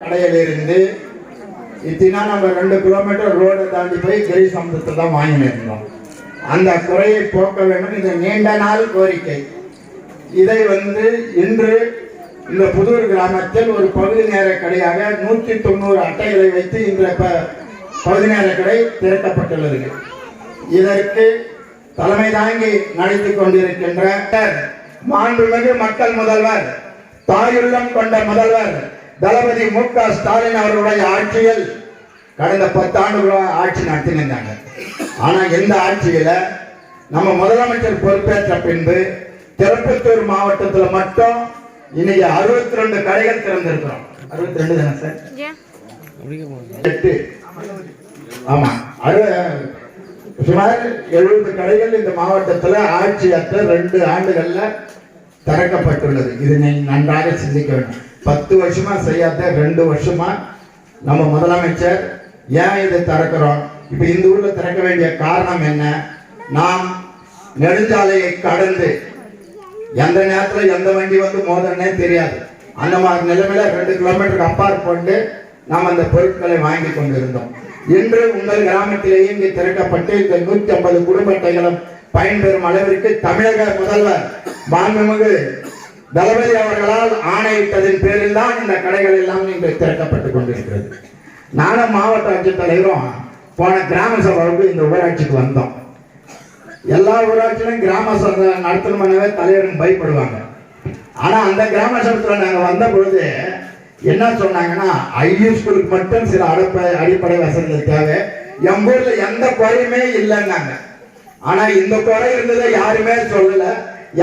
கடையிலிருந்து இத்தினா நம்ம 2 கிலோமீட்டர் ரோடை தாண்டி போய் கிரி சமுத்திரத்தை தான் வாங்கியிருந்தோம். அந்த குறையை போக்க வேண்டும். இது நீண்ட நாள் கோரிக்கை. இதை இன்று இந்த புதூர் கிராமத்தில் ஒரு பகுதி நேர கடையாக 190 அட்டைகளை வைத்து இன்று பகுதி நேர கடை திறக்கப்பட்டுள்ளது. இதற்கு தலைமை தாங்கி நடத்தி கொண்டிருக்கின்ற மாண்புமிகு மக்கள் முதல்வர், தாயுள்ளம் கொண்ட முதல்வர் தளபதி மு.க. ஸ்டாலின் அவர்களுடைய ஆட்சியில் கடந்த 10 ஆண்டுகளாக ஆட்சி நடத்தினாங்க. ஆனா இந்த ஆட்சியில நம்ம முதலமைச்சர் பொறுப்பேற்ற பின்பு திருப்பத்தூர் மாவட்டத்தில் மட்டும் இன்னைக்கு 62 கடைகள் திறந்திருக்கிறோம். 62 தானே சார்? 8 ஆமா, சுமார் 70 கடைகள் இந்த மாவட்டத்தில் ஆட்சியற்ற 2 ஆண்டுகள்ல திறக்கப்பட்டுள்ளது. இது நீங்கள் நன்றாக சிந்திக்க வேண்டும். 10 வருஷமா செய்யாத 2 வருஷமா நம்ம முதலமைச்சர் ஏன் இதை திறக்கிறோம்? இப்ப இந்த ஊர்ல திறக்க வேண்டிய காரணம் என்ன? நாம் நெடுஞ்சாலையை கடந்து எந்த நேரத்தில் எந்த வண்டி மோதனே தெரியாது. அந்த மாதிரி நிலைமையில 2 கிலோமீட்டருக்கு அப்பாற்பட்டு நாம் அந்த பொருட்களை வாங்கி கொண்டிருந்தோம். இன்று உங்கள் கிராமத்திலேயே இங்கு திறக்கப்பட்டு இந்த 150 குடும்ப அட்டைகளும் பயன்பெறும் அளவிற்கு தமிழக முதல்வர் மாண்புமிகு தளபதி அவர்களால் ஆணையிட்டதின் பேரில் தான் இந்த கடைகள் எல்லாம் இங்கு திறக்கப்பட்டுக் கொண்டிருக்கிறது. நானும் மாவட்ட ஆட்சித்தலைவரும் போன கிராம சபாவுக்கு இந்த ஊராட்சிக்கு வந்தோம். எல்லா ஊராட்சியிலும் கிராம சபை நடத்தணும்னாவே தலைவரும் பயப்படுவாங்க. ஆனா அந்த கிராம சபத்தில் நாங்க வந்த பொழுது என்ன சொன்னாங்கன்னா, ஐயூ ஸ்கூலுக்கு மட்டும் சில அடிப்படை வசதிகள் தேவை, எங்க ஊர்ல எந்த குறையுமே இல்லைன்னாங்க. ஆனா இந்த குறை இருந்ததை யாருமே சொல்லல,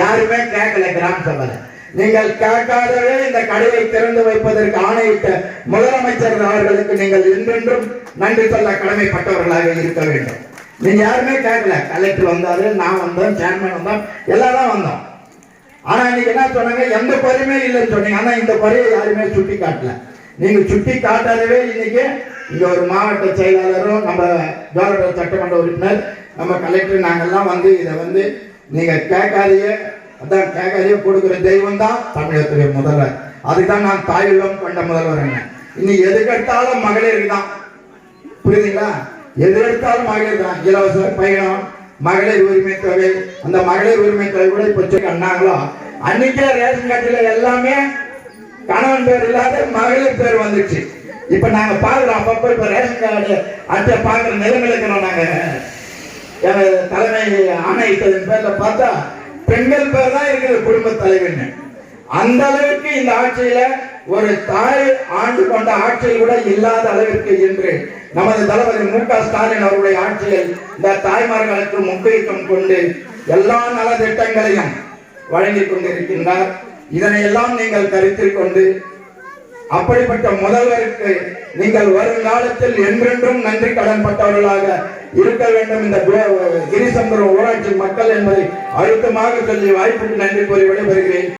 யாருமே கேட்கல. கிராம சபையில நீங்கள் கேட்காதவே இந்த கடையை திறந்து வைப்பதற்கு ஆணையிட்ட முதலமைச்சர் அவர்களுக்கு நீங்கள் என்றென்றும் நன்றி சொல்ல கடமைப்பட்டவர்களாக இருக்க வேண்டும். நீங்க யாருமே கேட்கல. கலெக்டர் வந்தாரு, நான் வந்தோம், சேர்மன் வந்தோம், எல்லாரும் வந்தோம். ஆனா இன்னைக்கு என்ன சொன்னாங்க, எந்த குறையுமே இல்லைன்னு சொன்னீங்க. ஆனா இந்த குறையை யாருமே சுட்டி காட்டல. நீங்க சுட்டி காட்டாதவே இன்னைக்கு இங்க ஒரு மாவட்ட செயலாளரும், நம்ம ஜோலார் சட்டமன்ற உறுப்பினர், நம்ம கலெக்டர், நாங்கெல்லாம் இதை நீங்க கேட்காதீங்க, அதான் கேட்காதே கொடுக்கிற தெய்வம் தான் தமிழகத்துடைய முதல்வர். அதுதான் நான் தாயுள்ளம் கொண்ட முதல்வர். என்ன இன்னைக்கு எதுக்கெடுத்தாலும் மகளிர் தான், புரியுதுங்களா? எது எடுத்தாலும் மகளிர் தான். இலவச பயணம், மகளிர் உரிமை தொகை, அந்த மகளிர் உரிமை தொகை கூட இப்ப சொன்னாங்களோ அன்னைக்கே ரேஷன் கார்டுல எல்லாமே கணவன் பேர் இல்லாத மகளிர் பேர் வந்துச்சு. இப்ப நாங்க பாக்குறோம், அப்பப்ப இப்ப ரேஷன் கார்டு அட்டை பாக்குற நிலைமையில இருக்கிறோம். நாங்க தலைமை ஆணையிட்டதன் பேர்ல பார்த்தா பெண்கள் பேர் தான் இருக்கிற குடும்ப தலைவன். அந்த அளவுக்கு இந்த ஆட்சியில ஒரு தாய் ஆண்டு கொண்ட ஆட்சியில் கூட இல்லாத அளவிற்கு இன்று நமது தளபதி மு.க. ஸ்டாலின் அவருடைய ஆட்சியில் இந்த தாய்மார்களுக்கு முக்கியத்துவம் கொண்டு எல்லா நலத்திட்டங்களையும் வழங்கி கொண்டிருக்கின்றார். இதனை எல்லாம் நீங்கள் கருத்தில் கொண்டு அப்படிப்பட்ட முதல்வருக்கு நீங்கள் வருங்காலத்தில் என்றென்றும் நன்றி கடன் பட்டவர்களாக இருக்க வேண்டும். இந்த கிரிசமுத்திரம் ஊராட்சி மக்கள் என்பதை அழுத்தமாக சொல்லி வாய்ப்புக்கு நன்றி கூறி விடைபெறுகிறேன்.